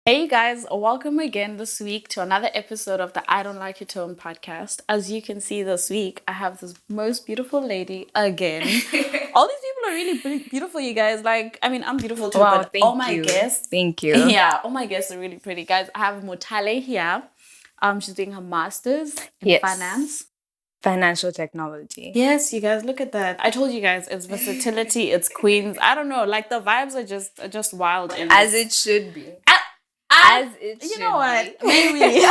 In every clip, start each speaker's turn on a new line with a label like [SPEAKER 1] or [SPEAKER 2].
[SPEAKER 1] Hey you guys, welcome again this week to another episode of the I Don't Like Your Tone podcast. As you can see this week, I have this most beautiful lady again. All these people are really beautiful, you guys. I'm beautiful too,
[SPEAKER 2] Wow,
[SPEAKER 1] but
[SPEAKER 2] thank
[SPEAKER 1] all my
[SPEAKER 2] you.
[SPEAKER 1] guests,
[SPEAKER 2] Thank you.
[SPEAKER 1] yeah, all my guests are really pretty. Guys, I have Mutale here. She's doing her master's in
[SPEAKER 2] Yes.
[SPEAKER 1] finance.
[SPEAKER 2] Financial technology.
[SPEAKER 1] Yes, you guys, look at that. I told you guys, it's versatility, it's queens. I don't know, like the vibes are just wild.
[SPEAKER 2] As it should be.
[SPEAKER 1] As
[SPEAKER 2] it
[SPEAKER 1] you
[SPEAKER 2] should
[SPEAKER 1] know what?
[SPEAKER 2] be.
[SPEAKER 1] Maybe.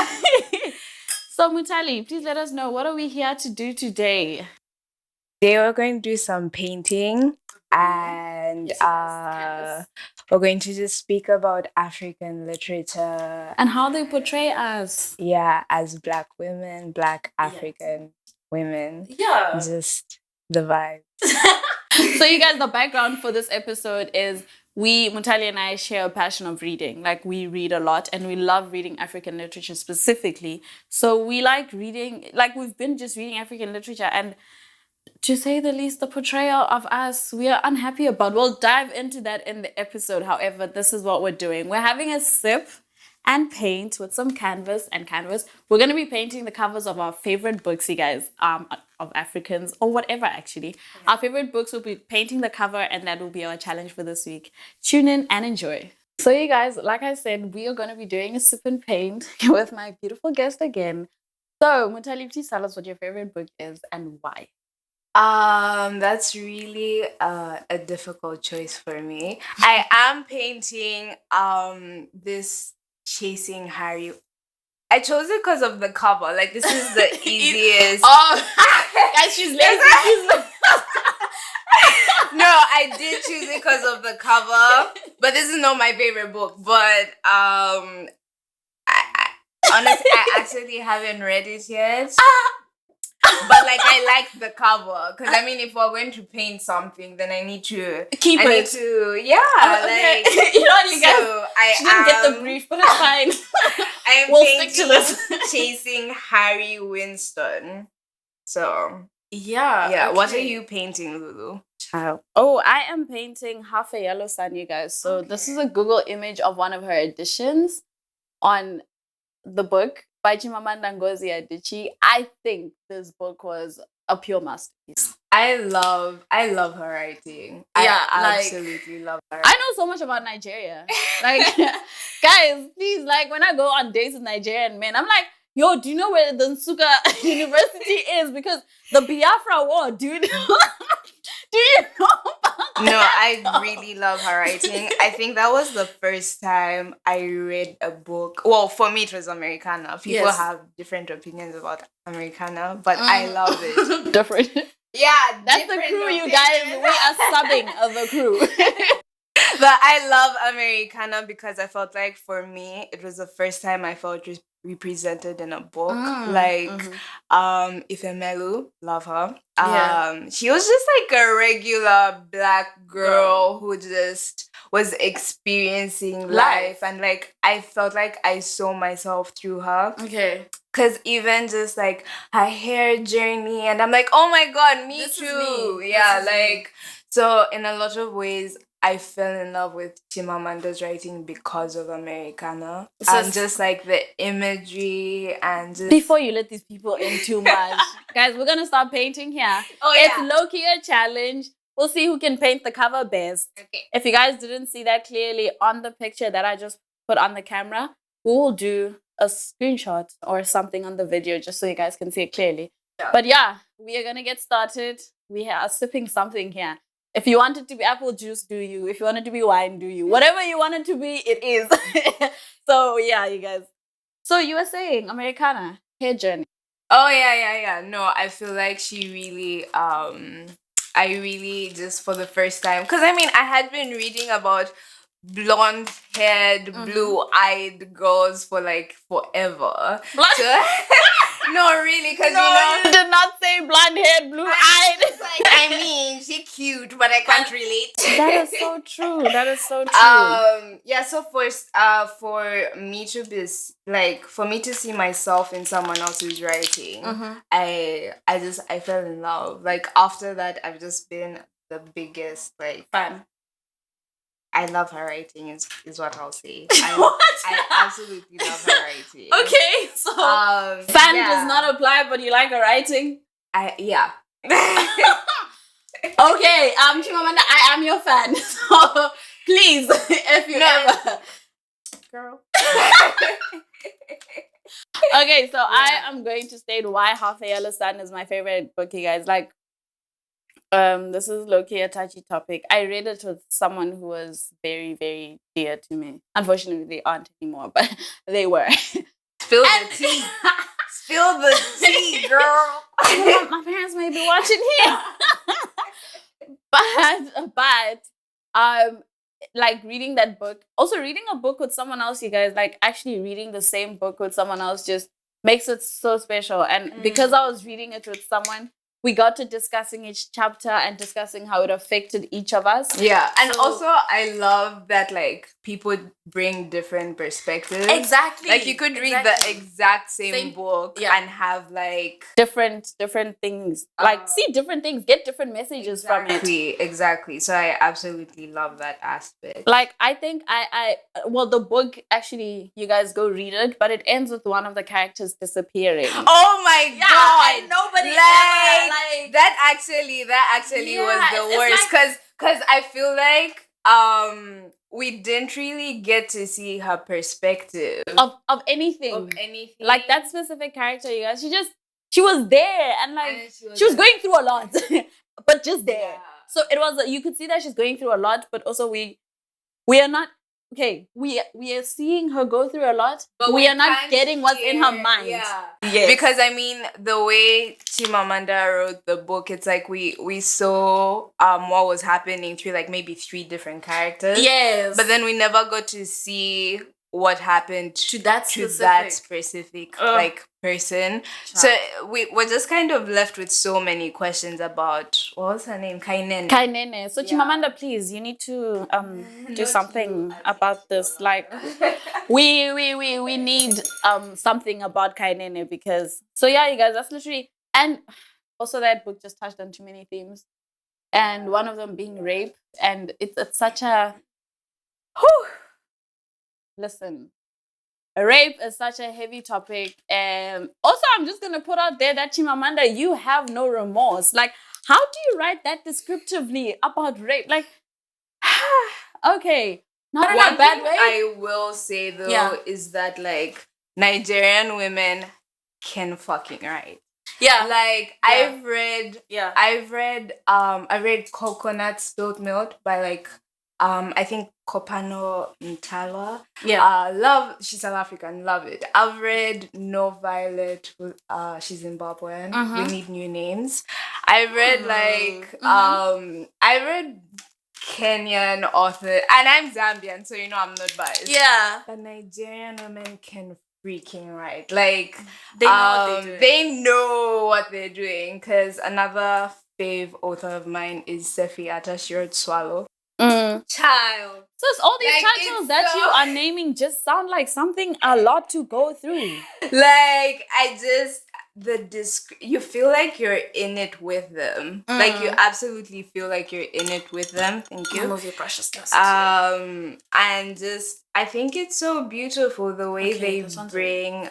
[SPEAKER 1] So Mutali, please let us know, what are we here to do today?
[SPEAKER 2] Today we're going to do some painting and we're going to just speak about African literature.
[SPEAKER 1] And how they portray us.
[SPEAKER 2] Yeah, as Black women, Black African women.
[SPEAKER 1] Yeah.
[SPEAKER 2] Just the vibe.
[SPEAKER 1] So you guys, the background for this episode is Mutali and I share a passion of reading. Like, we read a lot and we love reading African literature specifically. So we like reading, like we've been just reading African literature, and to say the least, the portrayal of us, we are unhappy about. We'll dive into that in the episode. However, this is what we're doing. We're having a sip and paint with some canvas. We're going to be painting the covers of our favorite books, you guys, of Africans or whatever, actually. Yeah. Our favorite books, will be painting the cover, and that will be our challenge for this week. Tune in and enjoy. So you guys, like I said, we are going to be doing a sip and paint with my beautiful guest again. So, Mutali, please tell us what your favorite book is and why.
[SPEAKER 2] That's really a difficult choice for me. I am painting this Chasing Harry. I chose it because of the cover. Like, this is the easiest.
[SPEAKER 1] Guys, she's lazy.
[SPEAKER 2] No, I did choose it because of the cover, but this is not my favorite book. But honestly, I actually haven't read it yet. But like, I like the cover because I mean, if we're going to paint something, then I need to
[SPEAKER 1] keep it.
[SPEAKER 2] Need to, yeah.
[SPEAKER 1] Okay.
[SPEAKER 2] Like,
[SPEAKER 1] you know what, you guys?
[SPEAKER 2] So I
[SPEAKER 1] didn't get the brief, but it's fine.
[SPEAKER 2] I am
[SPEAKER 1] we'll stick to this.
[SPEAKER 2] Chasing Harry Winston. So
[SPEAKER 1] yeah.
[SPEAKER 2] Okay. What are
[SPEAKER 1] Okay.
[SPEAKER 2] you painting, Lulu?
[SPEAKER 1] Child. Oh, I am painting Half a Yellow Sun, you guys. So this is a Google image of one of her editions on the book by Chimamanda Ngozi Adichie. I think this book was a pure masterpiece.
[SPEAKER 2] I love her writing.
[SPEAKER 1] Yeah,
[SPEAKER 2] I absolutely love her.
[SPEAKER 1] I know so much about Nigeria. Like, guys, please, like, when I go on dates with Nigerian men, I'm like, yo, do you know where the Nsukka University is? Because the Biafra War, dude. Do you know about
[SPEAKER 2] No, I really love her writing. I think that was the first time I read a book. Well, for me, it was Americana. People have different opinions about Americana, but I love it.
[SPEAKER 1] Different.
[SPEAKER 2] Yeah,
[SPEAKER 1] that's the crew, you guys. We are subbing of the crew.
[SPEAKER 2] But I love Americana because I felt like, for me, it was the first time I felt represented in a book. Ifemelu, love her. She was just like a regular Black girl who just was experiencing life, and like, I felt like I saw myself through her.
[SPEAKER 1] Okay.
[SPEAKER 2] Because even just like her hair journey, and I'm like, oh my god, me
[SPEAKER 1] this
[SPEAKER 2] too.
[SPEAKER 1] Me.
[SPEAKER 2] Yeah, like, so in a lot of ways, I fell in love with Chimamanda's writing because of Americana. And just like the imagery and just...
[SPEAKER 1] Before you let these people in too much, guys, we're going to start painting here. It's low-key a challenge. We'll see who can paint the cover best. Okay. If you guys didn't see that clearly on the picture that I just put on the camera, we will do a screenshot or something on the video just so you guys can see it clearly. Yeah. But yeah, we are going to get started. We are sipping something here. If you want it to be apple juice, do you. If you want it to be wine, do you. Whatever you want it to be, it is. So, yeah, you guys. So, you were saying, Americana, hair journey.
[SPEAKER 2] Oh, yeah. No, I feel like she really, I really just, for the first time, because I mean, I had been reading about blonde-haired, blue-eyed girls for like forever. No, really, because
[SPEAKER 1] you did not say blonde-haired, blue-eyed.
[SPEAKER 2] I mean, she's cute, but I can't relate.
[SPEAKER 1] That is so true. That is so true.
[SPEAKER 2] Yeah. So for me to be like, for me to see myself in someone else's writing, I fell in love. Like, after that, I've just been the biggest like
[SPEAKER 1] fan.
[SPEAKER 2] I love her writing is what I'll say. absolutely love her writing.
[SPEAKER 1] Okay, so fan does not apply, but you like her writing.
[SPEAKER 2] Yeah.
[SPEAKER 1] Okay, Chimamanda, I am your fan. So please, if you ever, girl. Okay, so I am going to state why Half a Yellow Sun is my favorite book, you guys. Like, this is low-key a touchy topic. I read it with someone who was very, very dear to me. Unfortunately, they aren't anymore, but they were.
[SPEAKER 2] Spill the tea. Spill the tea, girl.
[SPEAKER 1] My parents may be watching here. but like reading that book, also reading a book with someone else, you guys, like actually reading the same book with someone else just makes it so special. And because I was reading it with someone, we got to discussing each chapter and discussing how it affected each of us.
[SPEAKER 2] Yeah, and also I love that like people bring different perspectives.
[SPEAKER 1] Exactly.
[SPEAKER 2] Like you could read the exact same book and have like
[SPEAKER 1] different things. Like see different things, get different messages from it.
[SPEAKER 2] Exactly. So I absolutely love that aspect.
[SPEAKER 1] Like I think well, the book actually, you guys go read it, but it ends with one of the characters disappearing.
[SPEAKER 2] Oh my god!
[SPEAKER 1] And nobody
[SPEAKER 2] like that actually was the worst because I feel like we didn't really get to see her perspective
[SPEAKER 1] of anything. Like that specific character, you guys, she was there and like she was going through a lot, but just there. Yeah. So it was you could see that she's going through a lot, but also we are not. Okay, we are seeing her go through a lot, but we are not getting what's in her mind.
[SPEAKER 2] Yeah. Yes. Because I mean, the way Chimamanda wrote the book, it's like we saw what was happening through like maybe 3 different characters.
[SPEAKER 1] Yes.
[SPEAKER 2] But then we never got to see what happened to that specific like person. So we were just kind of left with so many questions about what was her name? Kainene.
[SPEAKER 1] So Chimamanda, please, you need to do something about this. Like we need something about Kainene because so yeah, you guys, that's literally, and also that book just touched on too many themes, and one of them being rape, and it's such a listen, rape is such a heavy topic. And also, I'm just going to put out there that Chimamanda, you have no remorse. Like, how do you write that descriptively about rape? Like, okay, not in a bad way.
[SPEAKER 2] I will say, though, is that, like, Nigerian women can fucking write.
[SPEAKER 1] Yeah.
[SPEAKER 2] Like, I've read Coconut Spilled Milk by, like, I think Kopano Mutale. Yeah. She's South African, love it. I've read No Violet, she's Zimbabwean. We Need New Names. I read I read Kenyan author, and I'm Zambian, so you know I'm not biased.
[SPEAKER 1] Yeah.
[SPEAKER 2] But Nigerian women can freaking write. Like
[SPEAKER 1] they know what they're doing.
[SPEAKER 2] They know what they're doing. Because another fave author of mine is Sefi Atashirot Swallow. Child.
[SPEAKER 1] So it's all these titles that you are naming just sound like something a lot to go through.
[SPEAKER 2] Like you feel like you're in it with them. Like you absolutely feel like you're in it with them. Thank you.
[SPEAKER 1] Remove your preciousness.
[SPEAKER 2] And just I think it's so beautiful the way they bring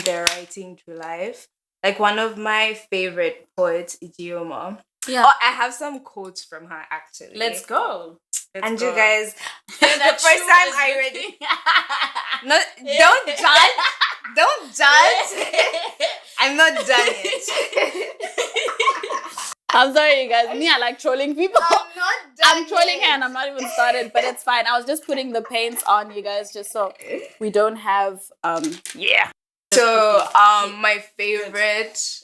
[SPEAKER 2] their writing to life. Like one of my favorite poets, Ijeoma. Yeah. Oh, I have some quotes from her actually.
[SPEAKER 1] Let's go.
[SPEAKER 2] And you guys, the first time I read it. No, don't judge. Don't judge. I'm not done yet.
[SPEAKER 1] I'm sorry, you guys. Me, I like trolling people.
[SPEAKER 2] I'm not done.
[SPEAKER 1] I'm trolling her and I'm not even started, but it's fine. I was just putting the paints on, you guys, just so we don't have
[SPEAKER 2] So my favorite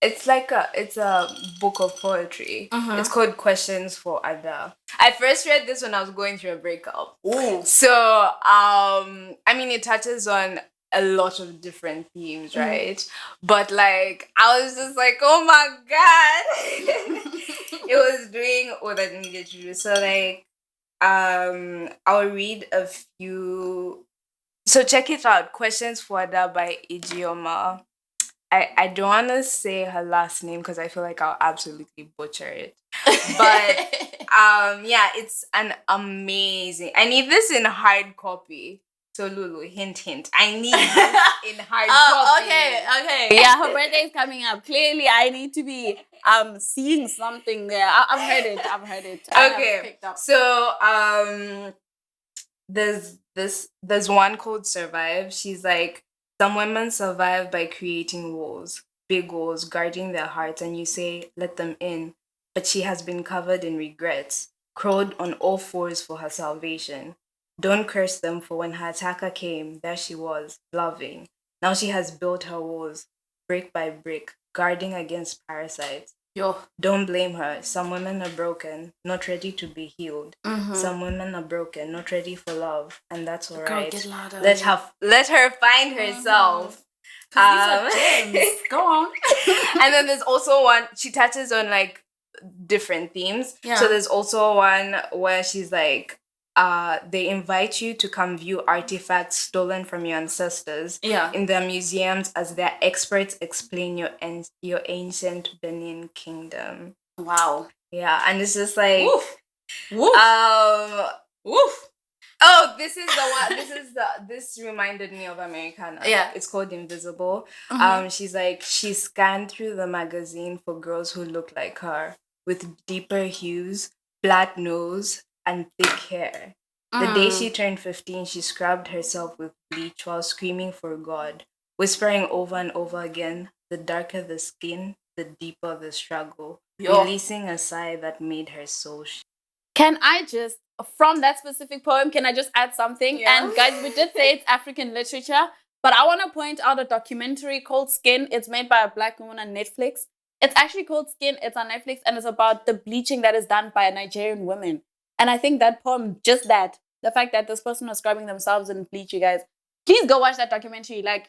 [SPEAKER 2] it's a book of poetry. It's called Questions for Ada. I first read this when I was going through a breakup. Ooh. So I mean it touches on a lot of different themes, right? But like I was just like, oh my god. It was doing what I needed to do. So like I'll read a few. So check it out. Questions for Ada by Ijeoma. I don't want to say her last name because I feel like I'll absolutely butcher it. But yeah, it's an amazing. I need this in hard copy. So Lulu, hint, hint. I need this in hard copy.
[SPEAKER 1] Okay. Yeah, her birthday is coming up. Clearly, I need to be seeing something there. I've heard it. I have picked up.
[SPEAKER 2] So there's one called Survive. She's like, some women survive by creating walls, big walls, guarding their hearts, and you say, let them in. But she has been covered in regrets, crawled on all fours for her salvation. Don't curse them, for when her attacker came, there she was, loving. Now she has built her walls, brick by brick, guarding against parasites.
[SPEAKER 1] Yo.
[SPEAKER 2] Don't blame her. Some women are broken, not ready to be healed.
[SPEAKER 1] Mm-hmm.
[SPEAKER 2] Some women are broken, not ready for love, and that's all right.
[SPEAKER 1] Get louder.
[SPEAKER 2] Let her find herself.
[SPEAKER 1] These are gems. Go on.
[SPEAKER 2] And then there's also one, she touches on like different themes.
[SPEAKER 1] Yeah.
[SPEAKER 2] So there's also one where she's like, they invite you to come view artifacts stolen from your ancestors in their museums as their experts explain your ancient Benin kingdom.
[SPEAKER 1] Wow.
[SPEAKER 2] Yeah, and it's just like,
[SPEAKER 1] woof. Woof.
[SPEAKER 2] Oh, this is the one. This reminded me of Americana.
[SPEAKER 1] Yeah,
[SPEAKER 2] it's called Invisible.
[SPEAKER 1] Mm-hmm.
[SPEAKER 2] She's like, she scanned through the magazine for girls who look like her, with deeper hues, flat nose, and thick hair. The day she turned 15, she scrubbed herself with bleach while screaming for God, whispering over and over again, the darker the skin, the deeper the struggle, releasing a sigh that made her soul shake.
[SPEAKER 1] Can I just, from that specific poem, can I just add something?
[SPEAKER 2] Yeah.
[SPEAKER 1] And guys, we did say it's African literature, but I want to point out a documentary called Skin. It's made by a Black woman on Netflix. It's actually called Skin. It's on Netflix, and it's about the bleaching that is done by Nigerian women. And I think that poem, just that, the fact that this person was scrubbing themselves in bleach, you guys, please go watch that documentary. Like,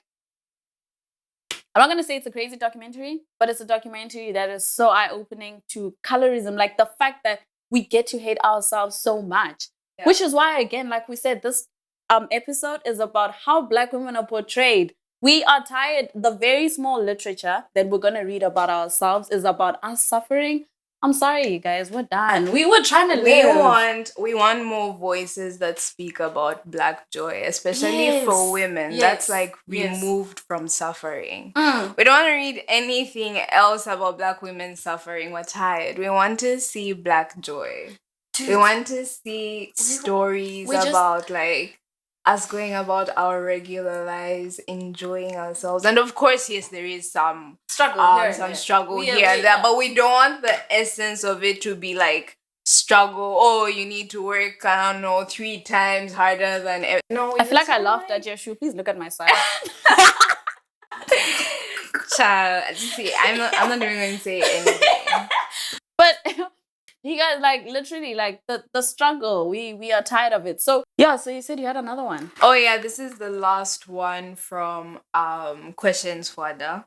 [SPEAKER 1] I'm not going to say it's a crazy documentary, but it's a documentary that is so eye-opening to colorism. Like the fact that we get to hate ourselves so much, which is why, again, like we said, this episode is about how Black women are portrayed. We are tired. The very small literature that we're going to read about ourselves is about us suffering. I'm sorry, you guys, we're done. We were trying to live.
[SPEAKER 2] We want more voices that speak about Black joy, especially for women. That's like removed from suffering. We don't want to read anything else about Black women suffering. We're tired. We want to see Black joy. Dude, we want to see stories about like us going about our regular lives, enjoying ourselves. And of course, yes, there is some struggle here and there, but we don't want the essence of it to be like struggle. Oh, you need to work, I don't know, 3 times harder than ever. No,
[SPEAKER 1] I feel like I laughed at your shoe. Please look at my side.
[SPEAKER 2] Child, see, I'm not even going to say anything.
[SPEAKER 1] But you guys, like, literally, like, the struggle, we are tired of it. So, yeah, so you said you had another one.
[SPEAKER 2] Oh, yeah, this is the last one from Questions for Ada.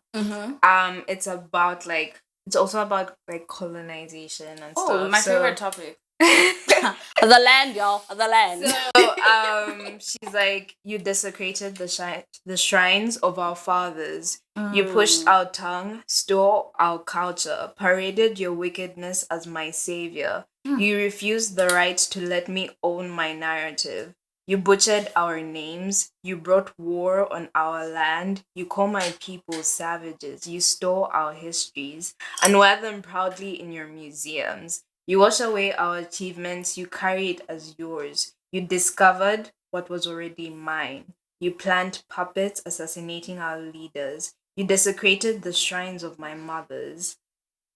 [SPEAKER 2] It's about, like, it's also about, like, colonization and stuff.
[SPEAKER 1] Oh, my favorite topic. The land, y'all. The land.
[SPEAKER 2] So, she's like, you desecrated the shrines of our fathers. You pushed our tongue, stole our culture, paraded your wickedness as my savior. You refused the right to let me own my narrative. You butchered our names. You brought war on our land. You call my people savages. You stole our histories and wear them proudly in your museums. You wash away our achievements. You carry it as yours. You discovered what was already mine. You plant puppets assassinating our leaders. You desecrated the shrines of my mothers.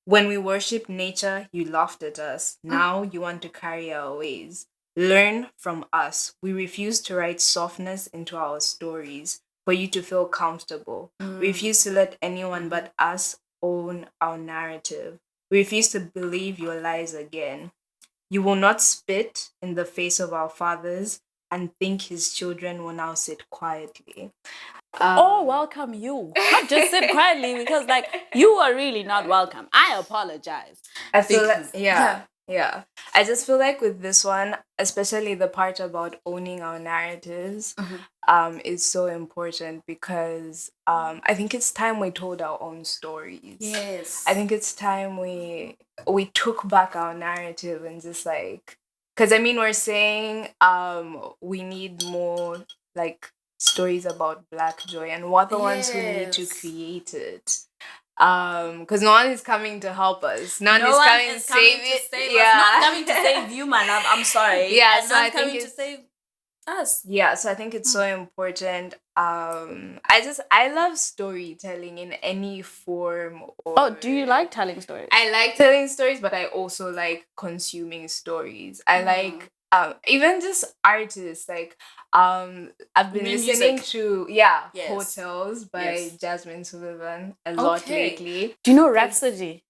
[SPEAKER 2] When we worshipped nature, you laughed at us. Now you want to carry our ways. Learn from us. We refuse to write softness into our stories for you to feel comfortable. We refuse to let anyone but us own our narrative. We refuse to believe your lies again. You will not spit in the face of our fathers and think his children will now sit quietly.
[SPEAKER 1] Welcome you. Not just sit quietly, because like you are really not welcome. I apologize.
[SPEAKER 2] I feel like, Yeah. I just feel like with this one, especially the part about owning our narratives, is so important because I think it's time we told our own stories.
[SPEAKER 1] Yes.
[SPEAKER 2] I think it's time we took back our narrative and just like, because I mean we're saying we need more like stories about Black joy, and we're the ones who need to
[SPEAKER 1] Yes.
[SPEAKER 2] create it. Because no one is coming to help us. No one
[SPEAKER 1] No
[SPEAKER 2] is
[SPEAKER 1] one
[SPEAKER 2] coming
[SPEAKER 1] is
[SPEAKER 2] to
[SPEAKER 1] coming
[SPEAKER 2] save
[SPEAKER 1] to
[SPEAKER 2] it.
[SPEAKER 1] save us.
[SPEAKER 2] Yeah.
[SPEAKER 1] Not coming to save you, my love. I'm sorry.
[SPEAKER 2] Yeah,
[SPEAKER 1] And
[SPEAKER 2] so
[SPEAKER 1] not
[SPEAKER 2] I think
[SPEAKER 1] coming to
[SPEAKER 2] it's
[SPEAKER 1] save us.
[SPEAKER 2] yeah, so I think it's so important. I love storytelling in any form.
[SPEAKER 1] Oh, do you like telling stories?
[SPEAKER 2] I like telling stories, but I also like consuming stories. I like even just artists like I've been
[SPEAKER 1] mean
[SPEAKER 2] listening
[SPEAKER 1] music?
[SPEAKER 2] to
[SPEAKER 1] Yes.
[SPEAKER 2] Hotels by
[SPEAKER 1] Yes.
[SPEAKER 2] Jasmine Sullivan a lot
[SPEAKER 1] Okay.
[SPEAKER 2] lately.
[SPEAKER 1] Do you know Rhapsody?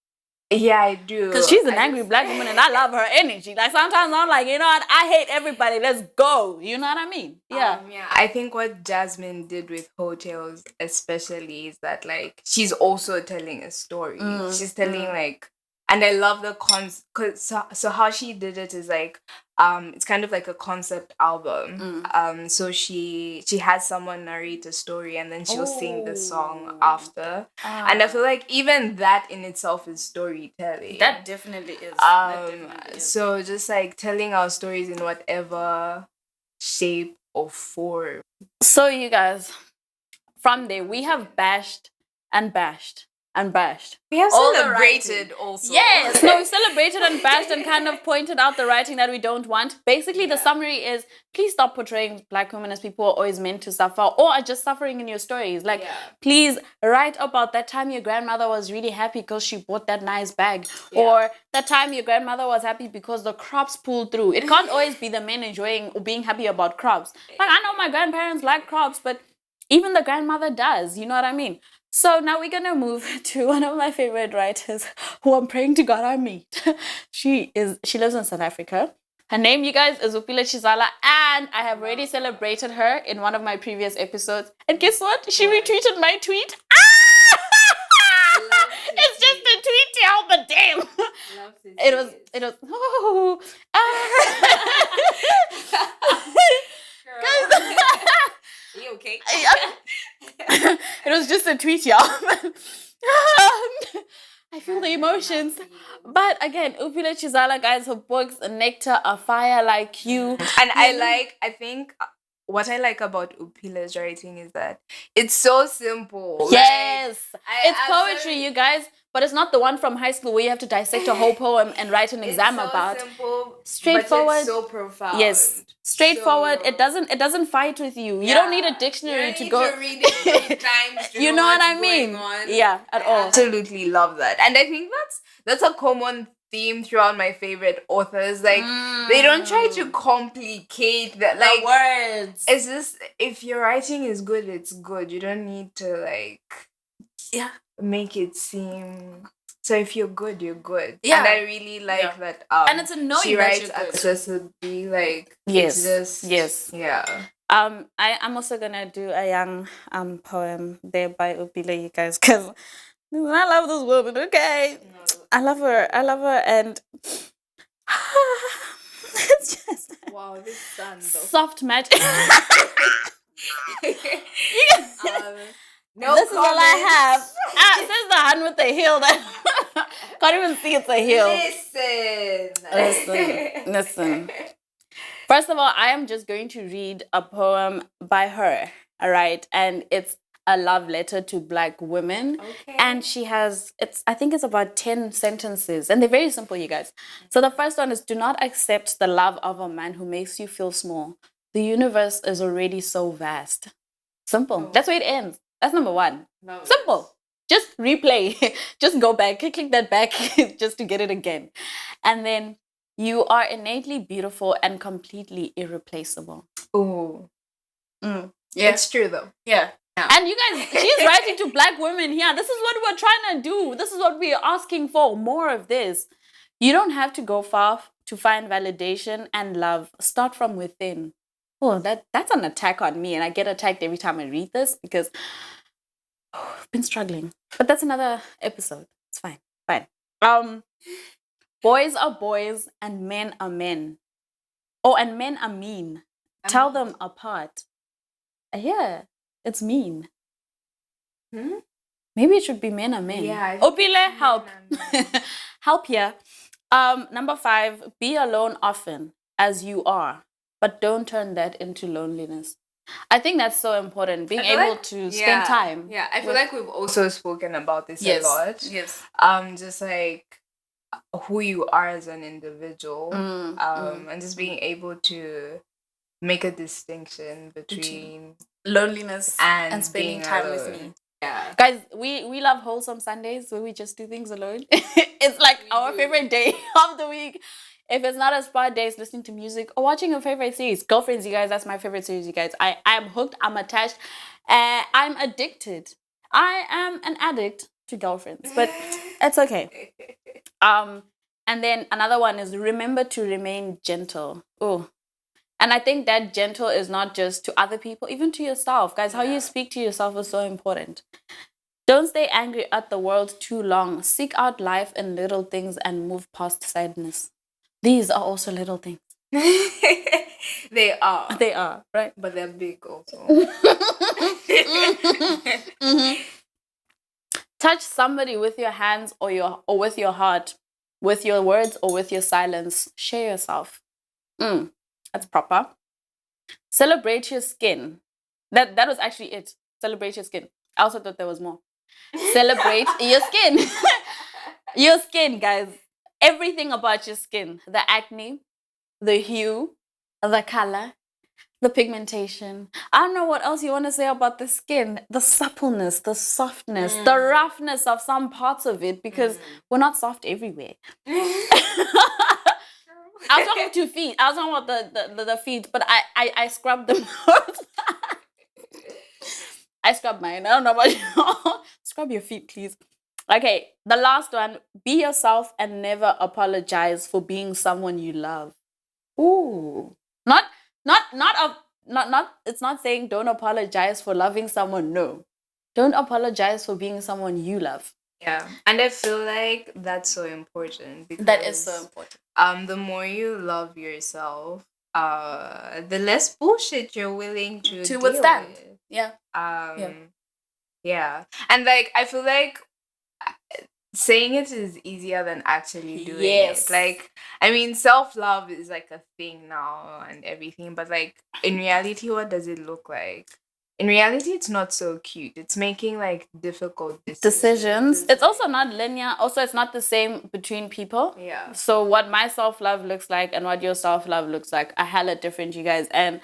[SPEAKER 2] Yeah, I do.
[SPEAKER 1] Because she's an
[SPEAKER 2] I
[SPEAKER 1] angry
[SPEAKER 2] just-
[SPEAKER 1] Black woman and I love her energy. Like sometimes I'm like, you know what? I hate everybody. Let's go. You know what I mean? Yeah.
[SPEAKER 2] Yeah. I think what Jasmine did with Hotels, especially, is that like she's also telling a story. She's telling like, and I love the cause so how she did it is like, it's kind of like a concept album. So she has someone narrate a story and then she'll sing the song after. And I feel like even that in itself is storytelling.
[SPEAKER 1] That definitely is. That definitely is.
[SPEAKER 2] So just like telling our stories in whatever shape or form.
[SPEAKER 1] So you guys, from there we have bashed and bashed and bashed.
[SPEAKER 2] We have
[SPEAKER 1] All the
[SPEAKER 2] celebrated
[SPEAKER 1] writing.
[SPEAKER 2] also.
[SPEAKER 1] Yes, no, we celebrated and bashed and kind of pointed out the writing that we don't want. Basically, the summary is please stop portraying Black women as people who are always meant to suffer or are just suffering in your stories. Like, please write about that time your grandmother was really happy because she bought that nice bag, or that time your grandmother was happy because the crops pulled through. It can't always be the men enjoying or being happy about crops. Like, I know my grandparents like crops, but even the grandmother does. You know what I mean? So now we're gonna move to one of my favorite writers, who I'm praying to God I meet. She lives in South Africa. Her name, you guys, is Upila Chizala, and I have already celebrated her in one of my previous episodes. And guess what? She retweeted my tweet. It's just a tweet, y'all, but damn. It was. Oh,
[SPEAKER 2] Are you okay?
[SPEAKER 1] It was just a tweet, y'all. I feel the emotions. But again, Upila Chizala, guys, her books, Nectar, A Fire Like You.
[SPEAKER 2] And I think what I like about Upila's writing is that it's so simple.
[SPEAKER 1] Yes.
[SPEAKER 2] Like,
[SPEAKER 1] It's poetry, you guys. But it's not the one from high school where you have to dissect a whole poem and write an exam about.
[SPEAKER 2] Simple,
[SPEAKER 1] Straightforward.
[SPEAKER 2] but it's so profound.
[SPEAKER 1] Yes. Straightforward.
[SPEAKER 2] So,
[SPEAKER 1] it doesn't fight with you. You don't need a dictionary to go.
[SPEAKER 2] To read it 3 times.
[SPEAKER 1] You know what I mean? Yeah, at all.
[SPEAKER 2] Absolutely love that. And I think that's a common theme throughout my favorite authors. Like they don't try to complicate the
[SPEAKER 1] words.
[SPEAKER 2] It's just if your writing is good, it's good. You don't need to like make it seem. So if you're good, you're good.
[SPEAKER 1] Yeah.
[SPEAKER 2] And I really like that.
[SPEAKER 1] And it's annoying
[SPEAKER 2] she
[SPEAKER 1] that
[SPEAKER 2] writes
[SPEAKER 1] you're good.
[SPEAKER 2] accessibly. Like
[SPEAKER 1] yes,
[SPEAKER 2] it's just
[SPEAKER 1] yes,
[SPEAKER 2] yeah.
[SPEAKER 1] I'm also gonna do a young poem there by Upila, you guys, because I love this woman. Okay, I love her, and it's just
[SPEAKER 2] wow, this sun though.
[SPEAKER 1] Soft magic.
[SPEAKER 2] No,
[SPEAKER 1] this is all I have. This is the hand with the heel that can't even see it's a heel. Listen. First of all, I am just going to read a poem by her, all right? And it's a love letter to Black women. Okay. And she has, I think it's about 10 sentences. And they're very simple, you guys. So the first one is, do not accept the love of a man who makes you feel small. The universe is already so vast. Simple. Oh. That's where it ends. That's number 1. No, simple. Just replay. Just go back. Click that back just to get it again. And then, you are innately beautiful and completely irreplaceable.
[SPEAKER 2] Ooh.
[SPEAKER 1] Yeah.
[SPEAKER 2] It's true though.
[SPEAKER 1] Yeah. And you guys, she's writing to Black women here. This is what we're trying to do. This is what we're asking for. More of this. You don't have to go far to find validation and love. Start from within. Oh, that's an attack on me. And I get attacked every time I read this because I've been struggling. But that's another episode. It's fine. Boys are boys and men are men. Oh, and men are mean. Tell them apart. Yeah, it's mean. Maybe it should be men are men.
[SPEAKER 2] Yeah.
[SPEAKER 1] Opile, help. Help here. Number 5, be alone often as you are, but don't turn that into loneliness. I think that's so important. Being able to spend time.
[SPEAKER 2] Yeah, I feel like we've also spoken about this a lot.
[SPEAKER 1] Yes.
[SPEAKER 2] Just like who you are as an individual, and just being able to make a distinction between
[SPEAKER 1] loneliness and spending time
[SPEAKER 2] alone.
[SPEAKER 1] with me.
[SPEAKER 2] Yeah.
[SPEAKER 1] Guys, we love wholesome Sundays where we just do things alone. It's like our favorite day of the week. If it's not a spa day, it's listening to music or watching a favorite series. Girlfriends, you guys, that's my favorite series, you guys. I'm hooked, I'm attached, I'm addicted. I am an addict to Girlfriends, but it's okay. And then another one is remember to remain gentle. Oh, and I think that gentle is not just to other people, even to yourself. Guys, how you speak to yourself is so important. Don't stay angry at the world too long. Seek out life in little things and move past sadness. These are also little things.
[SPEAKER 2] They are.
[SPEAKER 1] They are, right?
[SPEAKER 2] But they're big also.
[SPEAKER 1] Touch somebody with your hands or with your heart, with your words or with your silence. Share yourself. That's proper. Celebrate your skin. That was actually it. Celebrate your skin. I also thought there was more. Celebrate your skin. Your skin, guys. Everything about your skin. The acne, the hue, the color, the pigmentation. I don't know what else you want to say about the skin. The suppleness, the softness, the roughness of some parts of it, because we're not soft everywhere. I was talking to feet. I was talking about the feet, but I scrubbed them. I scrub mine. I don't know about you. Scrub your feet, please. Okay, the last one. Be yourself and never apologize for being someone you love. Ooh. It's not saying don't apologize for loving someone. No. Don't apologize for being someone you love.
[SPEAKER 2] Yeah. And I feel like that's so important because
[SPEAKER 1] that is so important.
[SPEAKER 2] The more you love yourself, the less bullshit you're willing to deal
[SPEAKER 1] withstand.
[SPEAKER 2] With.
[SPEAKER 1] Yeah.
[SPEAKER 2] Yeah. And like I feel like saying it is easier than actually doing it. Like, I mean, self-love is like a thing now and everything, but like in reality, what does it look like? In reality, it's not so cute. It's making like difficult decisions.
[SPEAKER 1] It's also not linear. Also, it's not the same between people.
[SPEAKER 2] Yeah.
[SPEAKER 1] So what my self-love looks like and what your self-love looks like are hella different, you guys. And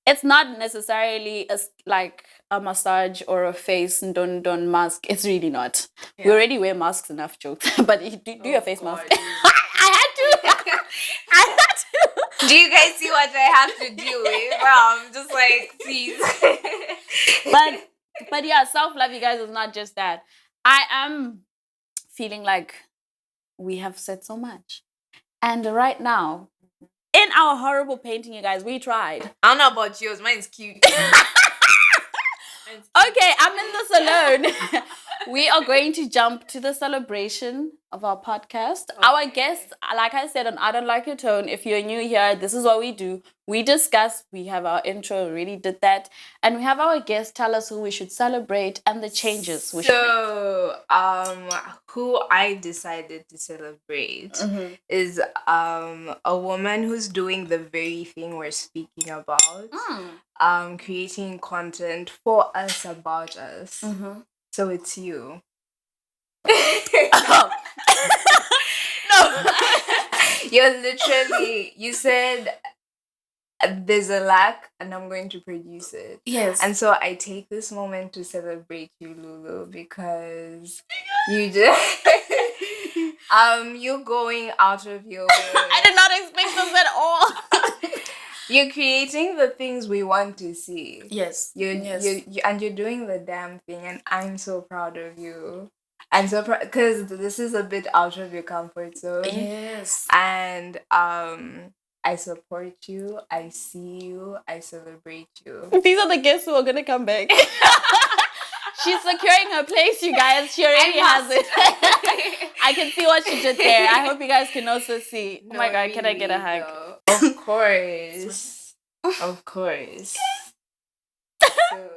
[SPEAKER 1] it's not necessarily like a massage or a face and don't mask. It's really not. Yeah. We already wear masks enough, jokes. But you do your face mask. I had to. I had to.
[SPEAKER 2] Do you guys see what I have to deal with? I'm just like, please.
[SPEAKER 1] But yeah, self-love, you guys, is not just that. I am feeling like we have said so much. And right now, in our horrible painting, you guys, we tried.
[SPEAKER 2] I don't know about yours. Mine's cute.
[SPEAKER 1] Okay, I'm in this alone. We are going to jump to the celebration of our podcast. Okay. Our guests, like I said on I Don't Like Your Tone, if you're new here, this is what we do. We discuss, we have our intro, really did that. And we have our guests tell us who we should celebrate and the changes we should make.
[SPEAKER 2] So, who I decided to celebrate is a woman who's doing the very thing we're speaking about. Creating content for us, about us. So it's you. No. You said there's a lack and I'm going to produce it.
[SPEAKER 1] Yes.
[SPEAKER 2] And so I take this moment to celebrate you, Lulu, because you just you're going out of your way.
[SPEAKER 1] I did not expect this at all.
[SPEAKER 2] You're creating the things we want to see.
[SPEAKER 1] Yes.
[SPEAKER 2] You're doing the damn thing, and I'm so proud of you. I'm so proud because this is a bit out of your comfort zone.
[SPEAKER 1] Yes.
[SPEAKER 2] And I support you. I see you. I celebrate you.
[SPEAKER 1] These are the guests who are gonna come back. She's securing her place, you guys. She already has it. I can see what she did there. I hope you guys can also see. Oh
[SPEAKER 2] No,
[SPEAKER 1] my God, can I get a
[SPEAKER 2] really,
[SPEAKER 1] hug?
[SPEAKER 2] though. Of course. Of course. So,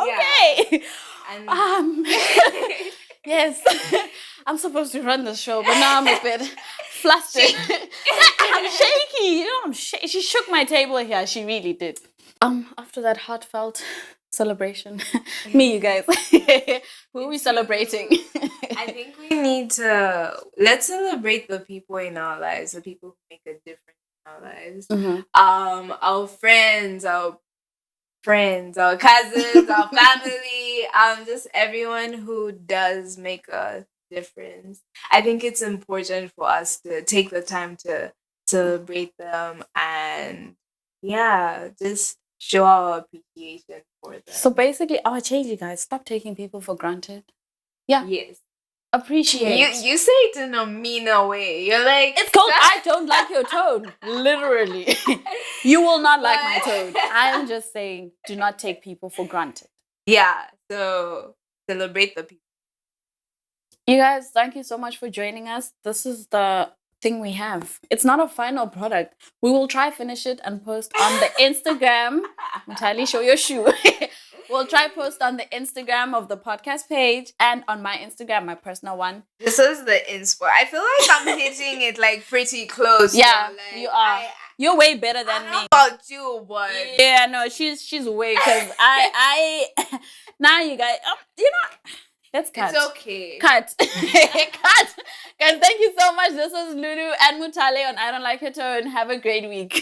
[SPEAKER 2] yeah.
[SPEAKER 1] Okay.
[SPEAKER 2] And
[SPEAKER 1] Yes. I'm supposed to run the show, but now I'm a bit flustered. I'm shaky. You know, she shook my table here. She really did. After that heartfelt celebration, me, you guys, who are we celebrating?
[SPEAKER 2] I think we need to let's celebrate the people in our lives, the people who make a difference in our lives. Our friends, our cousins, our family, just everyone who does make a difference. I think it's important for us to take the time to celebrate them and yeah, just show our appreciation for them.
[SPEAKER 1] So basically, our change, you guys, stop taking people for granted. Yeah.
[SPEAKER 2] Yes.
[SPEAKER 1] Appreciate.
[SPEAKER 2] You say it in a meaner way. You're like
[SPEAKER 1] It's called I don't like your tone. Literally. You will not like my tone. I'm just saying, do not take people for granted.
[SPEAKER 2] Yeah. So celebrate the people.
[SPEAKER 1] You guys, thank you so much for joining us. This is the thing we have. It's not a final product. We will try finish it and post on the Instagram. Mutale, show your shoe. We'll try post on the Instagram of the podcast page and on my Instagram, my personal one.
[SPEAKER 2] This is the inspo. I feel like I'm hitting it like pretty close.
[SPEAKER 1] Yeah,
[SPEAKER 2] Like,
[SPEAKER 1] you are. You're way better than
[SPEAKER 2] I
[SPEAKER 1] me.
[SPEAKER 2] don't know about you, but
[SPEAKER 1] Yeah, no, she's way because I now you guys, you know, let's cut.
[SPEAKER 2] it's okay.
[SPEAKER 1] Cut. Cut. Guys, thank you so much. This was Lulu and Mutale on I Don't Like Your Tone. Have a great week.